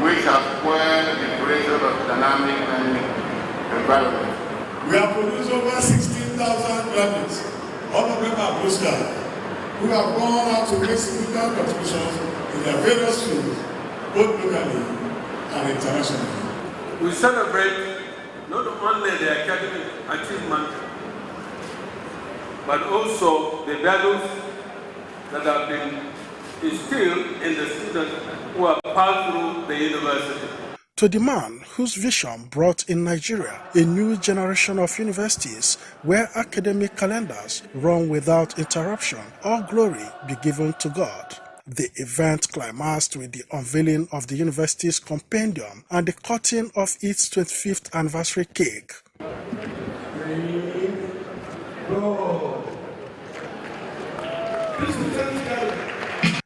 which has spurred the creation of dynamic learning environment. We have produced over 16,000 graduates, all of them are postgrads, who have gone out to make significant contributions in their various fields, both locally and internationally. We celebrate not only the academic achievement, but also the values that have been instilled in the students who have passed through the university. To the man whose vision brought in Nigeria a new generation of universities where academic calendars run without interruption, all glory be given to God. The event climaxed with the unveiling of the university's compendium and the cutting of its 25th anniversary cake.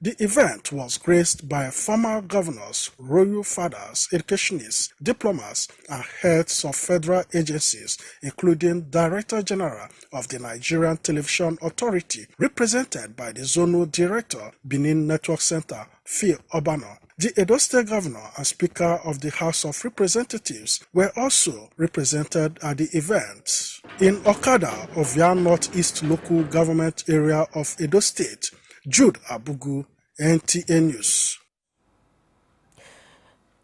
The event was graced by former governors, royal fathers, educationists, diplomats, and heads of federal agencies, including Director General of the Nigerian Television Authority, represented by the Zonal Director, Benin Network Center, Phil Obano. The Edo State Governor and Speaker of the House of Representatives were also represented at the event. In Okada, Ovia Northeast Local Government Area of Edo State, Jude Abugu, NTA News.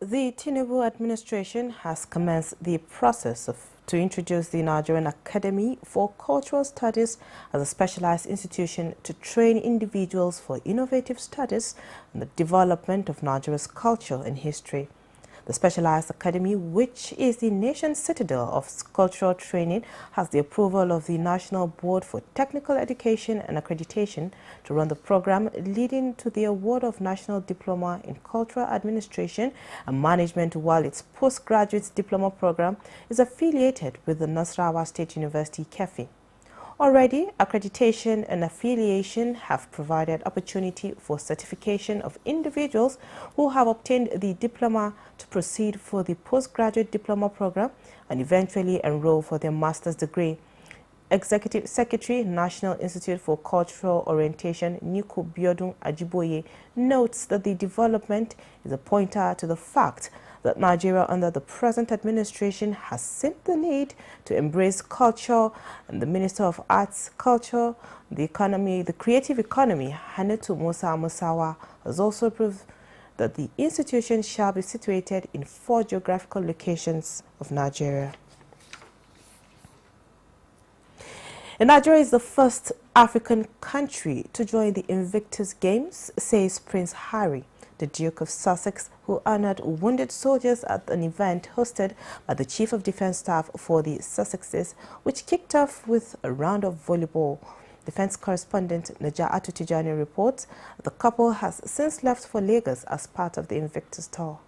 The Tinubu administration has commenced the process to introduce the Nigerian Academy for Cultural Studies as a specialized institution to train individuals for innovative studies and the development of Nigeria's culture and history. The Specialized Academy, which is the nation's citadel of cultural training, has the approval of the National Board for Technical Education and Accreditation to run the program, leading to the award of National Diploma in Cultural Administration and Management, while its postgraduate diploma program is affiliated with the Nasarawa State University, KEFI. Already, accreditation and affiliation have provided opportunity for certification of individuals who have obtained the diploma to proceed for the postgraduate diploma program and eventually enroll for their master's degree. Executive Secretary, National Institute for Cultural Orientation, Niku Biodun Ajiboye, notes that the development is a pointer to the fact that Nigeria under the present administration has seen the need to embrace culture, and the Minister of Arts, Culture, the Creative Economy, Hanetu Musa Musawa, has also proved that the institution shall be situated in 4 geographical locations of Nigeria. And Nigeria is the first African country to join the Invictus Games, says Prince Harry, the Duke of Sussex, who honored wounded soldiers at an event hosted by the Chief of Defence Staff for the Sussexes, which kicked off with a round of volleyball. Defence correspondent Naja Atutijani reports the couple has since left for Lagos as part of the Invictus tour.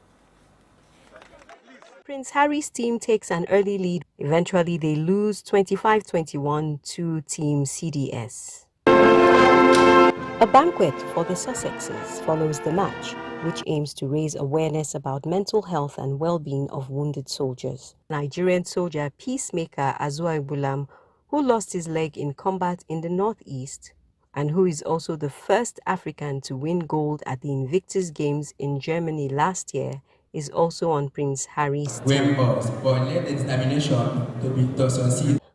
Prince Harry's team takes an early lead. Eventually, they lose 25-21 to Team CDS. A banquet for the Sussexes follows the match, which aims to raise awareness about mental health and well-being of wounded soldiers. Nigerian soldier peacemaker Azua Ibulam, who lost his leg in combat in the northeast, and who is also the first African to win gold at the Invictus Games in Germany last year, is also on Prince Harry's team.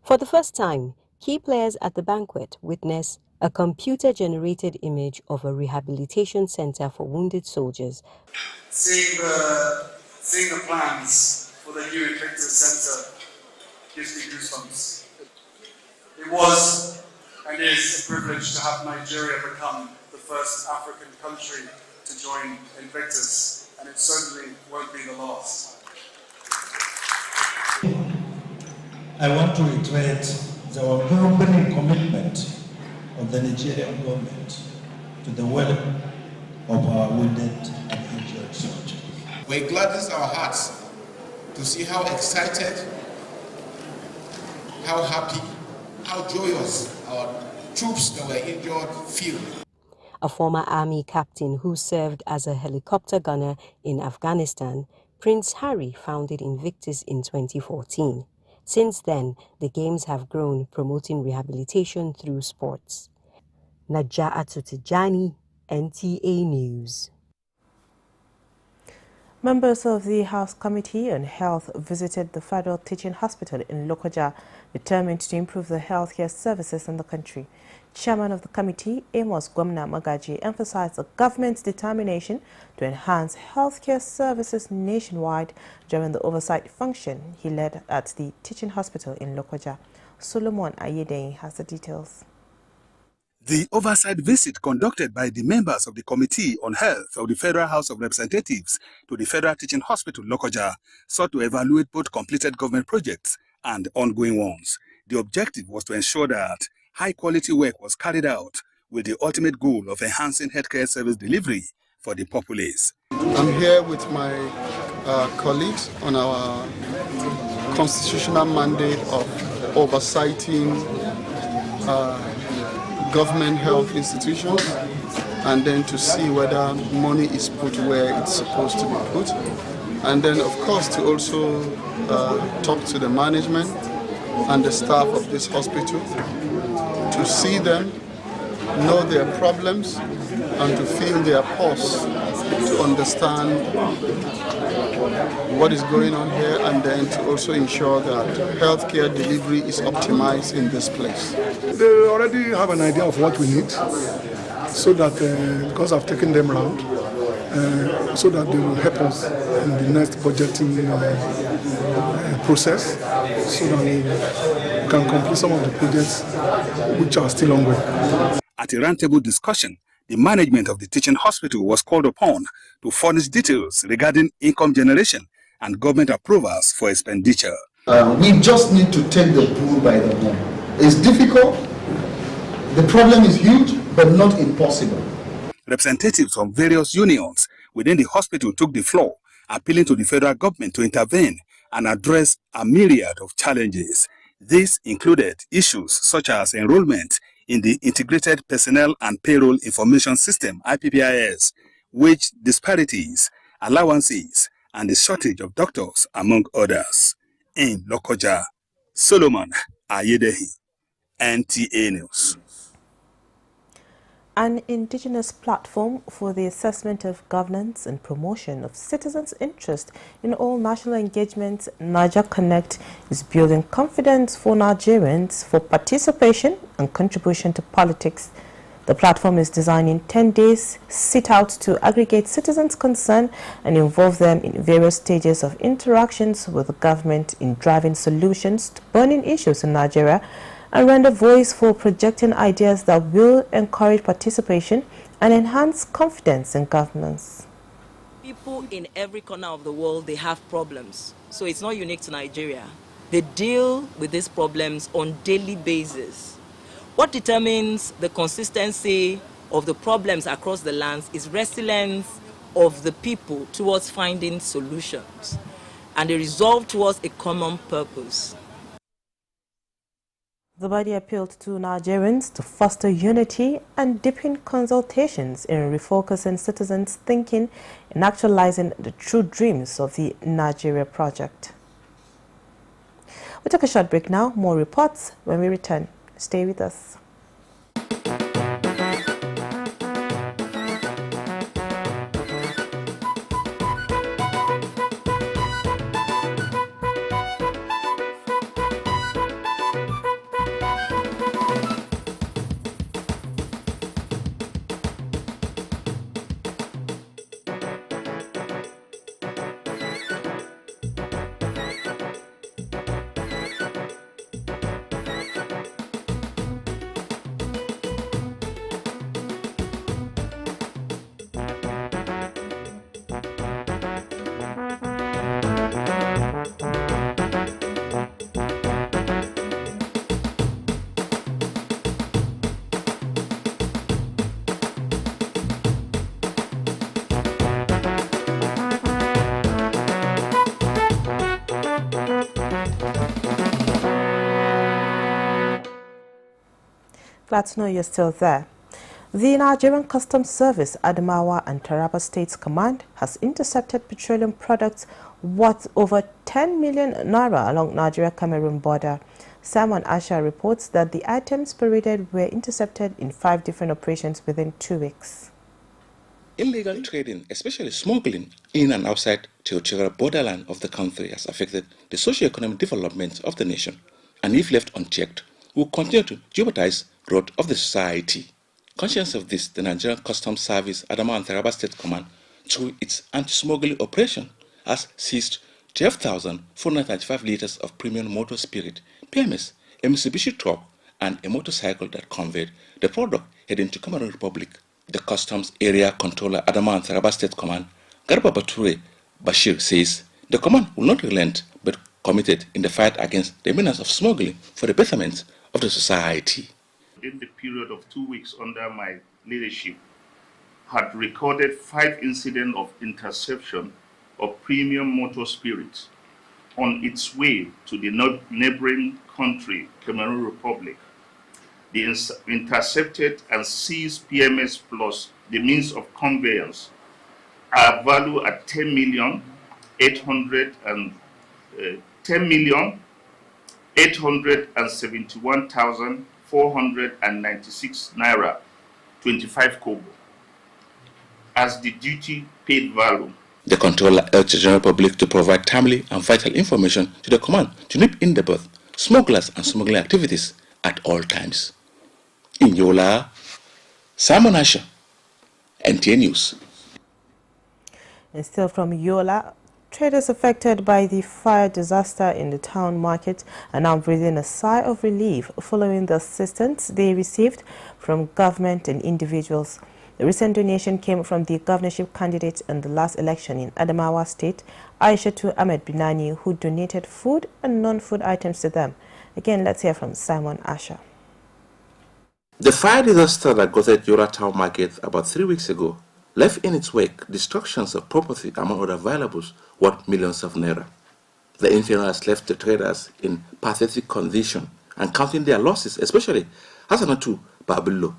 For the first time, key players at the banquet witness a computer-generated image of a rehabilitation center for wounded soldiers. Seeing the plans for the new Invictus Center gives me goosebumps. It was and is a privilege to have Nigeria become the first African country to join Invictus, and it certainly won't be the last. I want to reiterate our unwavering commitment of the Nigerian government to the welfare of our wounded and injured soldiers. It gladdens our hearts to see how excited, how happy, how joyous our troops that were injured feel. A former army captain who served as a helicopter gunner in Afghanistan, Prince Harry founded Invictus in 2014. Since then, the Games have grown, promoting rehabilitation through sports. Naja Atutijani, NTA News. Members of the House Committee on Health visited the Federal Teaching Hospital in Lokoja, determined to improve the healthcare services in the country. Chairman of the committee, Amos Gwamna Magaji, emphasized the government's determination to enhance healthcare services nationwide during the oversight function he led at the Teaching Hospital in Lokoja. Solomon Ayedei has the details. The oversight visit conducted by the members of the Committee on Health of the Federal House of Representatives to the Federal Teaching Hospital, Lokoja, sought to evaluate both completed government projects and ongoing ones. The objective was to ensure that high-quality work was carried out with the ultimate goal of enhancing healthcare service delivery for the populace. I'm here with my colleagues on our constitutional mandate of oversighting government health institutions, and then to see whether money is put where it's supposed to be put, and then of course to also talk to the management and the staff of this hospital, to see them, know their problems, and to feel their pulse, to understand what is going on here, and then to also ensure that healthcare delivery is optimized in this place. They already have an idea of what we need, so that because I've taken them around, so that they will help us in the next budgeting process, so that we can complete some of the projects which are still ongoing. At a roundtable discussion, the management of the teaching hospital was called upon to furnish details regarding income generation and government approvals for expenditure. We just need to take the bull by the horn. It's difficult, the problem is huge, but not impossible. Representatives from various unions within the hospital took the floor, appealing to the federal government to intervene and address a myriad of challenges. This included issues such as enrollment in the Integrated Personnel and Payroll Information System, IPPIS, wage disparities, allowances, and the shortage of doctors, among others. In Lokoja, Solomon Ayedehi, NTA News. An indigenous platform for the assessment of governance and promotion of citizens' interest in all national engagements, Niger Connect, is building confidence for Nigerians for participation and contribution to politics. The platform is designed in 10 days, set out to aggregate citizens' concern and involve them in various stages of interactions with the government in driving solutions to burning issues in Nigeria, and render voice for projecting ideas that will encourage participation and enhance confidence in governance. People in every corner of the world, they have problems. So it's not unique to Nigeria. They deal with these problems on daily basis. What determines the consistency of the problems across the lands is resilience of the people towards finding solutions and a resolve towards a common purpose. The body appealed to Nigerians to foster unity and deepen consultations in refocusing citizens' thinking and actualizing the true dreams of the Nigeria project. We'll take a short break now. More reports when we return. Stay with us. Glad to know you're still there. The Nigerian Customs Service, Adamawa and Taraba States Command has intercepted petroleum products worth over 10 million naira along Nigeria-Cameroon border. Simon Asha reports that the items paraded were intercepted in 5 different operations within 2 weeks. illegal trading, especially smuggling in and outside territorial borderland of the country, has affected the socio-economic development of the nation, and if left unchecked, will continue to jeopardize growth of the society. Conscious of this, the Nigerian Customs Service, Adamawa and Taraba State Command, through its anti-smuggling operation, has seized 12,495 liters of premium motor spirit, PMS, a Mitsubishi truck, and a motorcycle that conveyed the product heading to Cameroon Republic. The Customs Area Controller, Adamawa and Taraba State Command, Garba Bature Bashir, says the command will not relent but committed in the fight against the menace of smuggling for the betterment of the society. In the period of 2 weeks under my leadership, had recorded 5 incidents of interception of premium motor spirits on its way to the neighboring country, Cameroon Republic. The intercepted and seized PMS plus the means of conveyance are valued at 10,871,496 naira 25 kobo as the duty paid value. The controller urged the general public to provide timely and vital information to the command to nip in the bud smugglers and smuggling activities at all times. In Yola, Simon Asher, NTA News. And still from Yola, traders affected by the fire disaster in the town market are now breathing a sigh of relief following the assistance they received from government and individuals. The recent donation came from the governorship candidate in the last election in Adamawa State, Aishatu Ahmed Binani, who donated food and non-food items to them. Again, let's hear from Simon Asher. The fire disaster that gutted Yola town market about 3 weeks ago left in its wake destructions of property among other valuables worth millions of naira. The inferno has left the traders in pathetic condition and counting their losses, especially Hassanatu Babillo,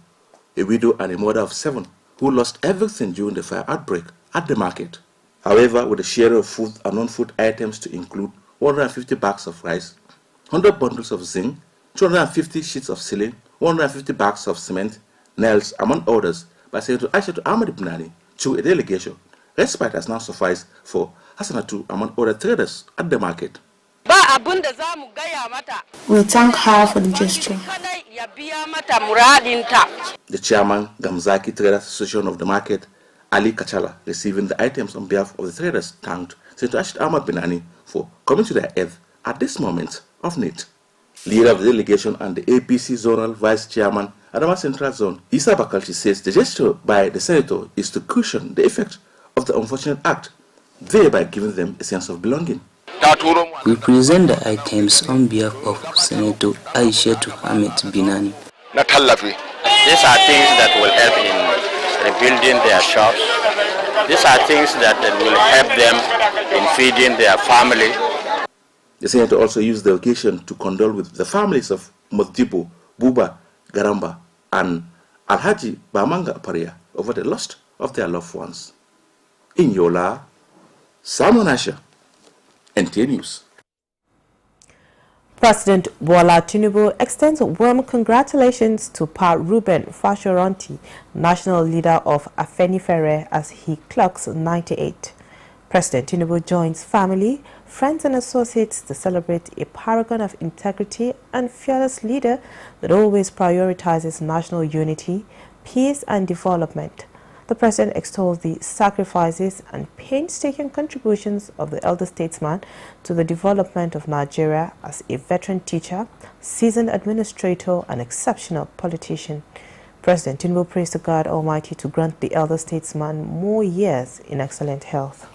a widow and a mother of 7 who lost everything during the fire outbreak at the market. However, with a share of food and non-food items to include 150 bags of rice, 100 bundles of zinc, 250 sheets of ceiling, 150 bags of cement, nails, among others, by Senator Aishatu Ahmed Binani to a delegation, respite has now sufficed for Hassanatu among other traders at the market. We thank her for the gesture. The chairman, Gamzaki Traders Association of the market, Ali Kachala, receiving the items on behalf of the traders, thanked Senator Aishatu Ahmed Binani for coming to their aid at this moment of need. Leader of the delegation and the APC Zonal Vice Chairman, Adamawa Central Zone, Isa Bakalchi, says the gesture by the senator is to cushion the effect of the unfortunate act, thereby giving them a sense of belonging. We present the items on behalf of Senator Aishatu Ahmed Binani. These are things that will help in rebuilding their shops. These are things that will help them in feeding their family. The senator also used the occasion to condole with the families of Modibo, Buba, Garamba, and Alhaji Bamanga Paria over the loss of their loved ones. In Yola, Simon Asher, NTA News. President Bola Tinubu extends warm congratulations to Pa Ruben Fashoranti, national leader of Afenifere, as he clocks 98. President Tinubu joins family, friends and associates to celebrate a paragon of integrity and fearless leader that always prioritizes national unity, peace and development. The president extols the sacrifices and painstaking contributions of the elder statesman to the development of Nigeria as a veteran teacher, seasoned administrator and exceptional politician. President Tinubu prays to God Almighty to grant the elder statesman more years in excellent health.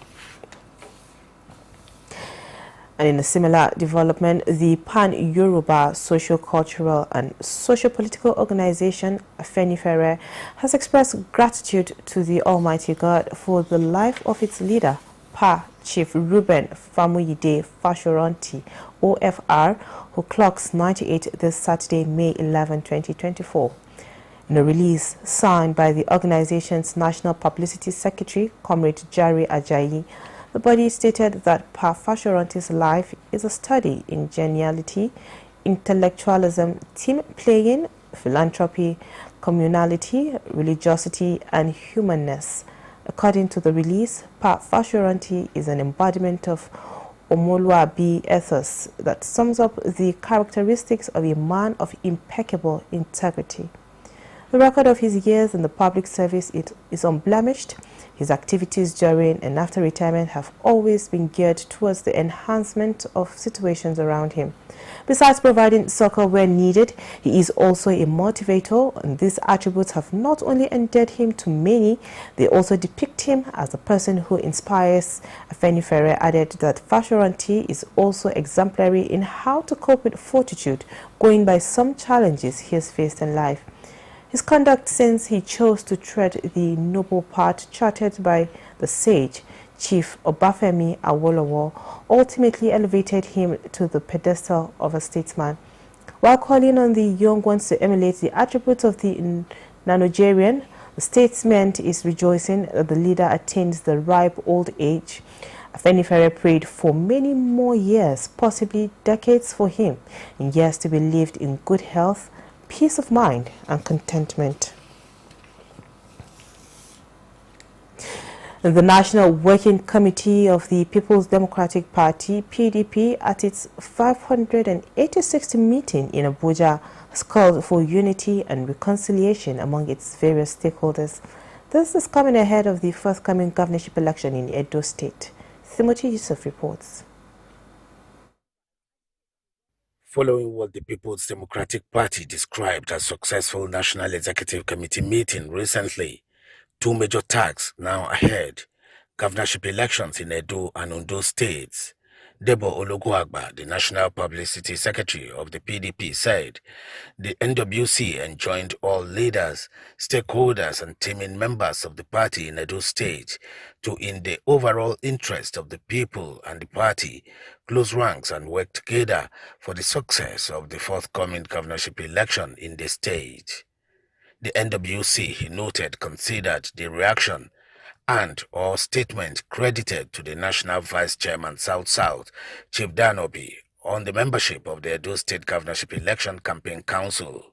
And in a similar development, the Pan-Yoruba Socio-Cultural and Socio-Political Organization, Afenifere, has expressed gratitude to the Almighty God for the life of its leader, Pa Chief Ruben Famuyide Fashoranti, OFR, who clocks 98 this Saturday, May 11, 2024. In a release signed by the organization's National Publicity Secretary, Comrade Jari Ajayi, the body stated that Pa Fashoranti's life is a study in geniality, intellectualism, team playing, philanthropy, communality, religiosity, and humanness. According to the release, Pa Fashoranti is an embodiment of Omoluabi ethos that sums up the characteristics of a man of impeccable integrity. The record of his years in the public service is unblemished. His activities during and after retirement have always been geared towards the enhancement of situations around him. Besides providing succor where needed, he is also a motivator, and these attributes have not only endeared him to many, they also depict him as a person who inspires. Afenifere added that Fashoranti is also exemplary in how to cope with fortitude, going by some challenges he has faced in life. His conduct since he chose to tread the noble path charted by the sage, Chief Obafemi Awolowo, ultimately elevated him to the pedestal of a statesman. While calling on the young ones to emulate the attributes of the Nigerian, the statesman is rejoicing that the leader attains the ripe old age. Afenifere prayed for many more years, possibly decades for him, in years to be lived in good health, peace of mind and contentment. The National Working Committee of the People's Democratic Party, PDP, at its 586th meeting in Abuja, has called for unity and reconciliation among its various stakeholders. This is coming ahead of the forthcoming governorship election in Edo State. Timothy Yusuf reports. Following what the People's Democratic Party described as successful National Executive Committee meeting recently, two major tasks now ahead: governorship elections in Edo and Ondo states. Debo Ologuagba, the National Publicity Secretary of the PDP, said the NWC enjoined all leaders, stakeholders and teaming members of the party in Edo State to, in the overall interest of the people and the party, close ranks and work together for the success of the forthcoming governorship election in the state. The NWC, he noted, considered the reaction and or statement credited to the National Vice Chairman South-South, Chief Danobi, on the membership of the Edo State Governorship Election Campaign Council,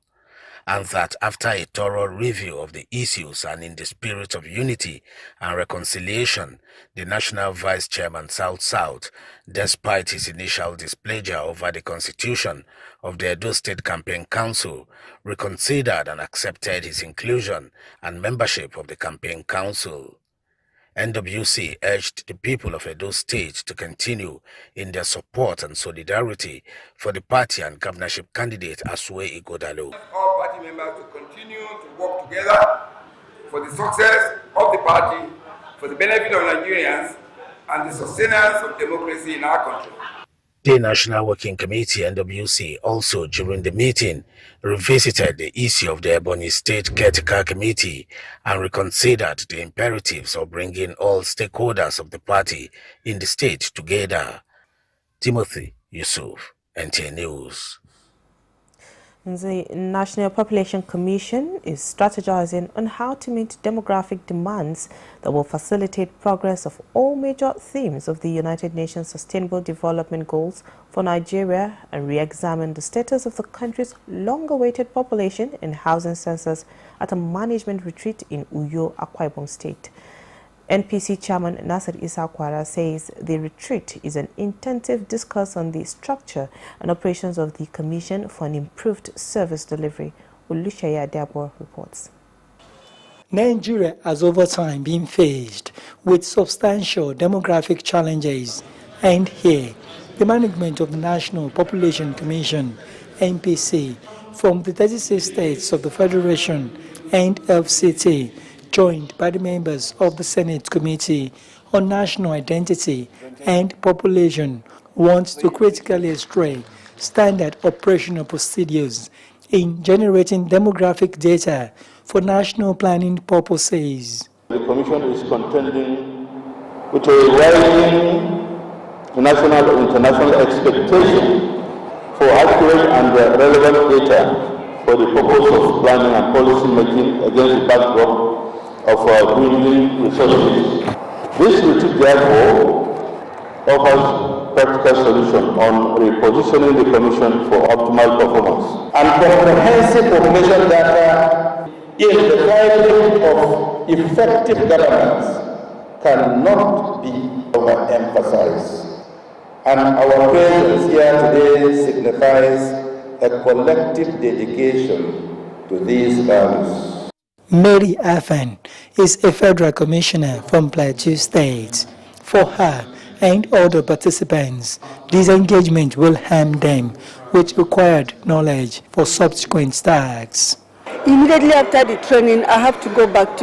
and that after a thorough review of the issues and in the spirit of unity and reconciliation, the National Vice Chairman South-South, despite his initial displeasure over the constitution of the Edo State Campaign Council, reconsidered and accepted his inclusion and membership of the Campaign Council. NWC urged the people of Edo State to continue in their support and solidarity for the party and governorship candidate Asue Ighodalo. All party members to continue to work together for the success of the party, for the benefit of Nigerians, and the sustenance of democracy in our country. The National Working Committee, NWC, also during the meeting revisited the issue of the Ebonyi State Caretaker Committee and reconsidered the imperatives of bringing all stakeholders of the party in the state together. Timothy Yusuf, NTA News. The National Population Commission is strategizing on how to meet demographic demands that will facilitate progress of all major themes of the United Nations Sustainable Development Goals for Nigeria and re-examine the status of the country's long-awaited population and housing census at a management retreat in Uyo, Akwa Ibom State. NPC Chairman Nasir Isa Kwara says the retreat is an intensive discourse on the structure and operations of the Commission for an improved service delivery. Olushaya Dabo reports. Nigeria has over time been faced with substantial demographic challenges, and here the management of the National Population Commission, NPC, from the 36 states of the Federation and FCT, joined by the members of the Senate Committee on National Identity and Population, wants to critically stray standard operational procedures in generating demographic data for national planning purposes. The Commission is contending with a rising national and international expectation for accurate and relevant data for the purpose of planning and policy making against the backdrop of dwindling resources. This retreat, therefore, offers practical solution on repositioning the Commission for optimal performance. And comprehensive population data is the guiding of effective governance cannot be overemphasized. And our presence here today signifies a collective dedication to these values. Mary Afan is a federal commissioner from Plateau State. For her and other participants, this engagement will arm them with required knowledge for subsequent tasks. Immediately after the training, I have to go back to